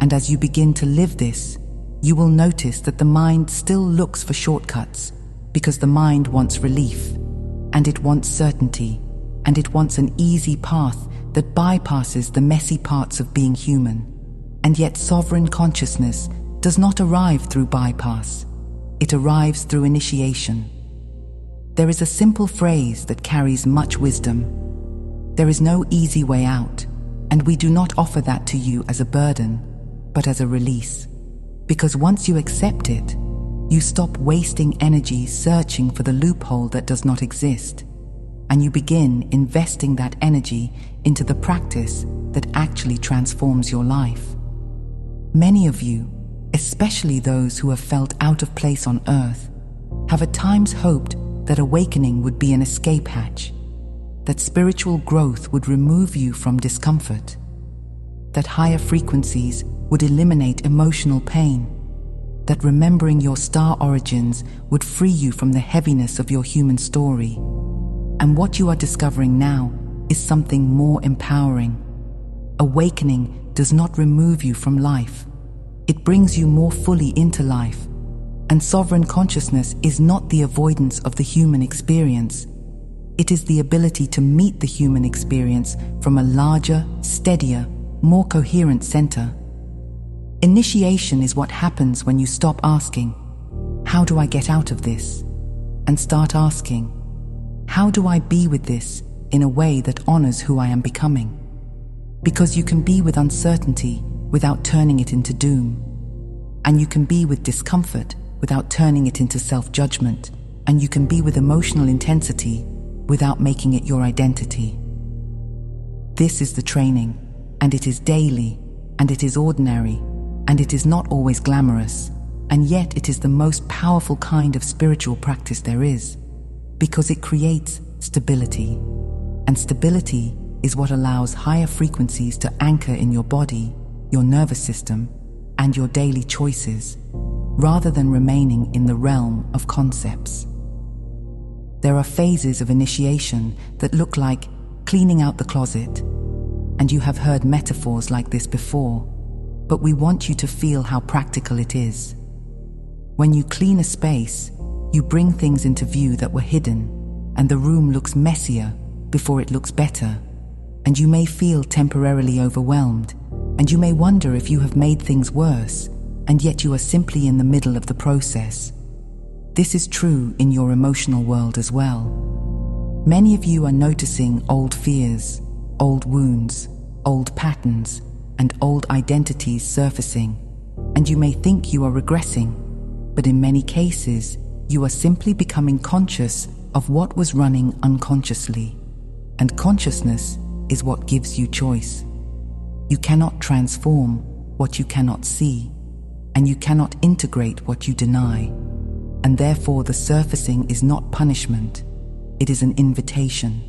And as you begin to live this, you will notice that the mind still looks for shortcuts, because the mind wants relief, and it wants certainty, and it wants an easy path that bypasses the messy parts of being human. And yet sovereign consciousness does not arrive through bypass. It arrives through initiation. There is a simple phrase that carries much wisdom. There is no easy way out, and we do not offer that to you as a burden, but as a release. Because once you accept it, you stop wasting energy searching for the loophole that does not exist, and you begin investing that energy into the practice that actually transforms your life. Many of you, especially those who have felt out of place on earth, have at times hoped that awakening would be an escape hatch, that spiritual growth would remove you from discomfort, that higher frequencies would eliminate emotional pain, that remembering your star origins would free you from the heaviness of your human story. And what you are discovering now is something more empowering. Awakening does not remove you from life. It brings you more fully into life. And sovereign consciousness is not the avoidance of the human experience. It is the ability to meet the human experience from a larger, steadier, more coherent center. Initiation is what happens when you stop asking, "How do I get out of this?" and start asking, "How do I be with this in a way that honors who I am becoming?" Because you can be with uncertainty without turning it into doom. And you can be with discomfort without turning it into self-judgment. And you can be with emotional intensity without making it your identity. This is the training, and it is daily, and it is ordinary, and it is not always glamorous, and yet it is the most powerful kind of spiritual practice there is, because it creates stability. And stability is what allows higher frequencies to anchor in your body, your nervous system, and your daily choices, rather than remaining in the realm of concepts. There are phases of initiation that look like cleaning out the closet, and you have heard metaphors like this before, but we want you to feel how practical it is. When you clean a space, you bring things into view that were hidden, and the room looks messier before it looks better, and you may feel temporarily overwhelmed, and you may wonder if you have made things worse, and yet you are simply in the middle of the process. This is true in your emotional world as well. Many of you are noticing old fears, old wounds, old patterns, and old identities surfacing, and you may think you are regressing, but in many cases, you are simply becoming conscious of what was running unconsciously, and consciousness is what gives you choice. You cannot transform what you cannot see, and you cannot integrate what you deny, and therefore the surfacing is not punishment, it is an invitation.